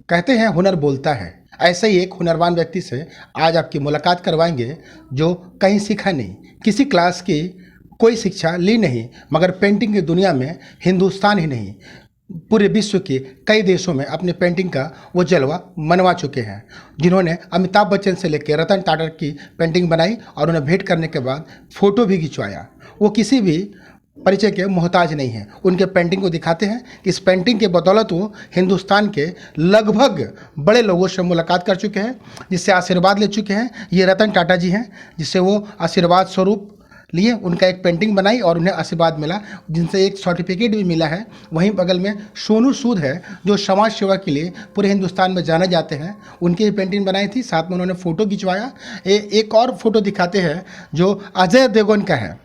कहते हैं हुनर बोलता है। ऐसे ही एक हुनरवान व्यक्ति से आज आपकी मुलाकात करवाएंगे जो कहीं सीखा नहीं, किसी क्लास की कोई शिक्षा ली नहीं, मगर पेंटिंग की दुनिया में हिंदुस्तान ही नहीं पूरे विश्व के कई देशों में अपने पेंटिंग का वो जलवा मनवा चुके हैं। जिन्होंने अमिताभ बच्चन से लेकर रतन टाटा की पेंटिंग बनाई और उन्हें भेंट करने के बाद फ़ोटो भी खिंचवाया। वो किसी भी परिचय के मोहताज नहीं है। उनके पेंटिंग को दिखाते हैं। इस पेंटिंग के बदौलत वो हिंदुस्तान के लगभग बड़े लोगों से मुलाकात कर चुके हैं, जिससे आशीर्वाद ले चुके हैं। ये रतन टाटा जी हैं, जिससे वो आशीर्वाद स्वरूप लिए उनका एक पेंटिंग बनाई और उन्हें आशीर्वाद मिला, जिनसे एक सर्टिफिकेट भी मिला है। वहीं बगल में सोनू सूद है, जो समाज सेवा के लिए पूरे हिंदुस्तान में जाने जाते हैं। उनकी भी पेंटिंग बनाई थी, साथ में उन्होंने फ़ोटो खिंचवाया। एक और फोटो दिखाते हैं जो अजय देवगन का है।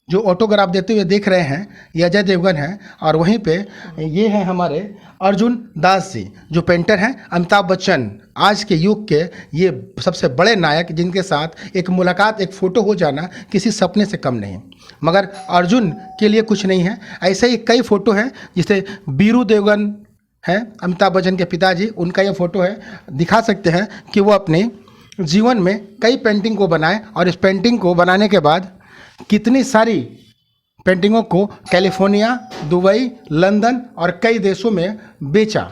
जो ऑटोग्राफ देते हुए देख रहे हैं ये अजय देवगन है। और वहीं पे ये हैं हमारे अर्जुन दास जी, जो पेंटर हैं। अमिताभ बच्चन आज के युग के ये सबसे बड़े नायक, जिनके साथ एक मुलाकात, एक फ़ोटो हो जाना किसी सपने से कम नहीं। मगर अर्जुन के लिए कुछ नहीं है। ऐसे ही कई फ़ोटो हैं, जिसे बीरू देवगन है, अमिताभ बच्चन के पिताजी, उनका ये फ़ोटो है। दिखा सकते हैं कि वो अपने जीवन में कई पेंटिंग को बनाए और इस पेंटिंग को बनाने के बाद कितनी सारी पेंटिंगों को कैलिफोर्निया, दुबई, लंदन और कई देशों में बेचा,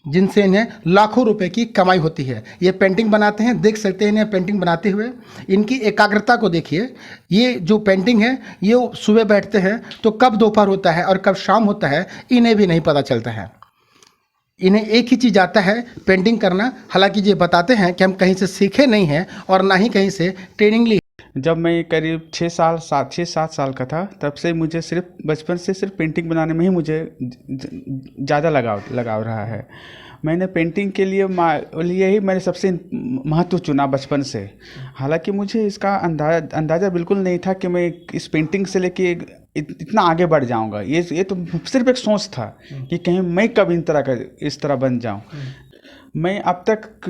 जिनसे इन्हें लाखों रुपए की कमाई होती है। ये पेंटिंग बनाते हैं, देख सकते हैं इन्हें पेंटिंग बनाते हुए। इनकी एकाग्रता को देखिए। ये जो पेंटिंग है, ये सुबह बैठते हैं तो कब दोपहर होता है और कब शाम होता है इन्हें भी नहीं पता चलता है। इन्हें एक ही चीज़ आता है, पेंटिंग करना। हालांकि ये बताते हैं कि हम कहीं से सीखे नहीं हैं और ना ही कहीं से ट्रेनिंग ली। जब मैं करीब 6-7 साल का था, तब से मुझे बचपन से सिर्फ पेंटिंग बनाने में ही मुझे ज़्यादा लगाव रहा है। मैंने पेंटिंग के लिए ही मैंने सबसे महत्व चुना बचपन से। हालांकि मुझे इसका अंदाज़ा बिल्कुल नहीं था कि मैं इस पेंटिंग से लेके इतना आगे बढ़ जाऊंगा। ये तो सिर्फ एक सोच था कि कहीं मैं कब इस तरह बन जाऊं। मैं अब तक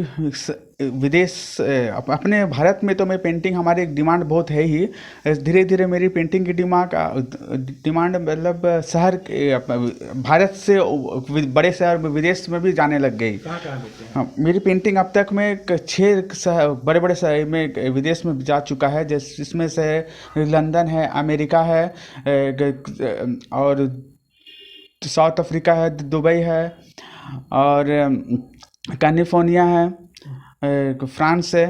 विदेश, अपने भारत में तो मैं पेंटिंग, हमारी डिमांड बहुत है ही। धीरे धीरे मेरी पेंटिंग की डिमांड मतलब शहर, भारत से बड़े शहर में, विदेश में भी जाने लग गई। हाँ, मेरी पेंटिंग अब तक में 6 बड़े बड़े शहर में विदेश में जा चुका है, जिसमें से लंदन है, अमेरिका है, और साउथ अफ्रीका है, दुबई है, और कैलिफोर्निया है, फ्रांस है।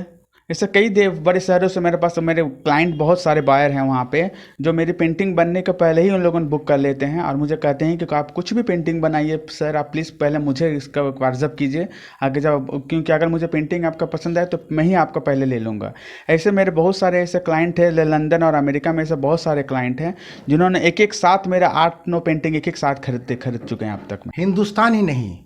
ऐसे कई बड़े शहरों से मेरे क्लाइंट, बहुत सारे बायर हैं वहाँ पे, जो मेरी पेंटिंग बनने के पहले ही उन लोगों ने बुक कर लेते हैं और मुझे कहते हैं कि आप कुछ भी पेंटिंग बनाइए सर, आप प्लीज़ पहले मुझे इसका वाट्सअप कीजिए आगे जब, क्योंकि अगर मुझे पेंटिंग आपका पसंद आए तो मैं ही आपका पहले ले लूँगा। ऐसे मेरे बहुत सारे ऐसे क्लाइंट हैं, लंदन और अमेरिका में ऐसे बहुत सारे क्लाइंट हैं जिन्होंने एक साथ मेरा 8-9 पेंटिंग एक साथ खरीद चुके हैं अब तक में। हिंदुस्तान ही नहीं,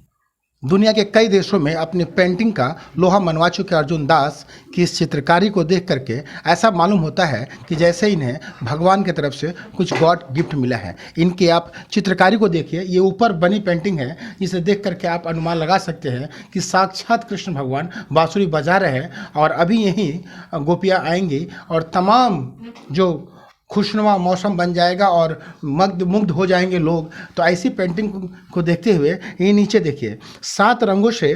दुनिया के कई देशों में अपनी पेंटिंग का लोहा मनवा चुके अर्जुन दास की इस चित्रकारी को देख करके ऐसा मालूम होता है कि जैसे इन्हें भगवान की तरफ से कुछ गॉड गिफ्ट मिला है। इनके आप चित्रकारी को देखिए, ये ऊपर बनी पेंटिंग है, जिसे देख करके आप अनुमान लगा सकते हैं कि साक्षात कृष्ण भगवान बांसुरी बजा रहे हैं और अभी यहीं गोपियाँ आएंगी और तमाम जो खुशनुमा मौसम बन जाएगा और मुग्ध हो जाएंगे लोग। तो ऐसी पेंटिंग को देखते हुए ये नीचे देखिए, 7 रंगों से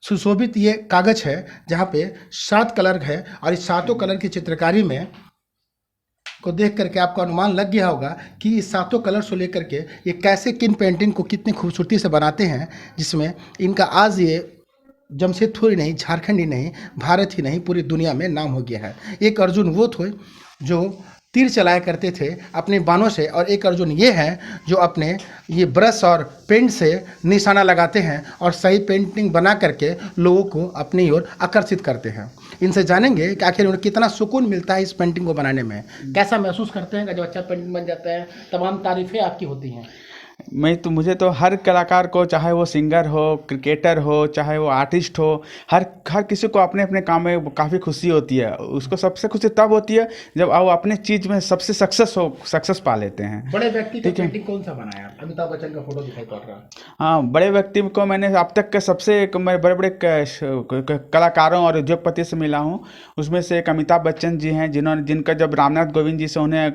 सुशोभित ये कागज है, जहाँ पे 7 कलर है और इस 7 कलर की चित्रकारी में को देख करके आपको अनुमान लग गया होगा कि इस 7 कलर से लेकर के ये कैसे किन पेंटिंग को कितनी खूबसूरती से बनाते हैं, जिसमें इनका आज ये जमशेदपुर ही नहीं, झारखंड ही नहीं, भारत ही नहीं, पूरी दुनिया में नाम हो गया है। एक अर्जुन वो थे जो तीर चलाया करते थे अपने बाणों से, और एक अर्जुन ये हैं जो अपने ये ब्रश और पेंट से निशाना लगाते हैं और सही पेंटिंग बना करके लोगों को अपनी ओर आकर्षित करते हैं। इनसे जानेंगे कि आखिर उन्हें कितना सुकून मिलता है इस पेंटिंग को बनाने में, कैसा महसूस करते हैं जब अच्छा पेंटिंग बन जाता है। तमाम तारीफ़ें आपकी होती हैं। मुझे तो हर कलाकार को, चाहे वो सिंगर हो, क्रिकेटर हो, चाहे वो आर्टिस्ट हो, हर किसी को अपने अपने काम में काफ़ी खुशी होती है। उसको सबसे खुशी तब होती है जब वो अपने चीज़ में सबसे सक्सेस पा लेते हैं। बड़े व्यक्ति का पेंटिंग कौन सा बनाया? अमिताभ बच्चन का फोटो दिखाई पड़ रहा। हाँ, बड़े व्यक्ति को मैंने अब तक के सबसे मैं बड़े बड़े कलाकारों और उद्योगपति से मिला हूँ। उसमें से एक अमिताभ बच्चन जी हैं, जिनका जब रामनाथ कोविंद जी से उन्हें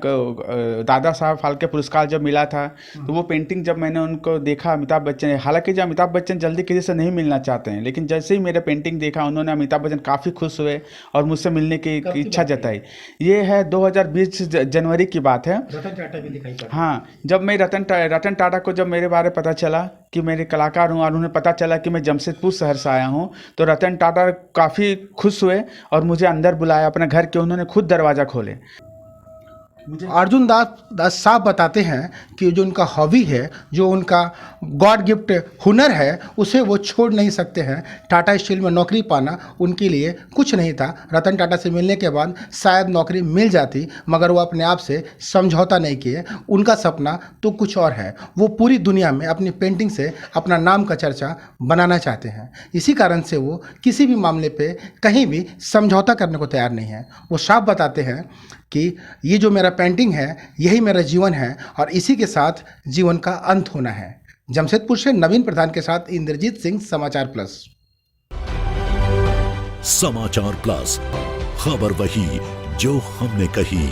दादा साहब फाल्के पुरस्कार जब मिला था, तो वो पेंटिंग पेंटिंग जब मैंने उनको देखा, अमिताभ बच्चन, हालांकि जो अमिताभ बच्चन जल्दी किसी से नहीं मिलना चाहते हैं, लेकिन जैसे ही मेरा पेंटिंग देखा उन्होंने, अमिताभ बच्चन काफ़ी खुश हुए और मुझसे मिलने की इच्छा जताई। ये है 2020 जनवरी की बात है। रतन टाटा भी दिखाई पड़ा। हाँ, जब मैं रतन टाटा को जब मेरे बारे में पता चला कि मेरे कलाकार हूँ और उन्हें पता चला कि मैं जमशेदपुर शहर से आया हूँ, तो रतन टाटा काफ़ी खुश हुए और मुझे अंदर बुलाया अपने घर के, उन्होंने खुद दरवाज़ा खोले। अर्जुन दास साहब बताते हैं कि जो उनका हॉबी है, जो उनका गॉड गिफ्ट हुनर है, उसे वो छोड़ नहीं सकते हैं। टाटा स्टील में नौकरी पाना उनके लिए कुछ नहीं था। रतन टाटा से मिलने के बाद शायद नौकरी मिल जाती, मगर वो अपने आप से समझौता नहीं किए। उनका सपना तो कुछ और है, वो पूरी दुनिया में अपनी पेंटिंग से अपना नाम का चर्चा बनाना चाहते हैं। इसी कारण से वो किसी भी मामले पे कहीं भी समझौता करने को तैयार नहीं है। वो साफ बताते हैं कि ये जो मेरा पेंटिंग है, यही मेरा जीवन है और इसी के साथ जीवन का अंत होना है। जमशेदपुर से नवीन प्रधान के साथ इंद्रजीत सिंह, समाचार प्लस। समाचार प्लस, खबर वही जो हमने कही।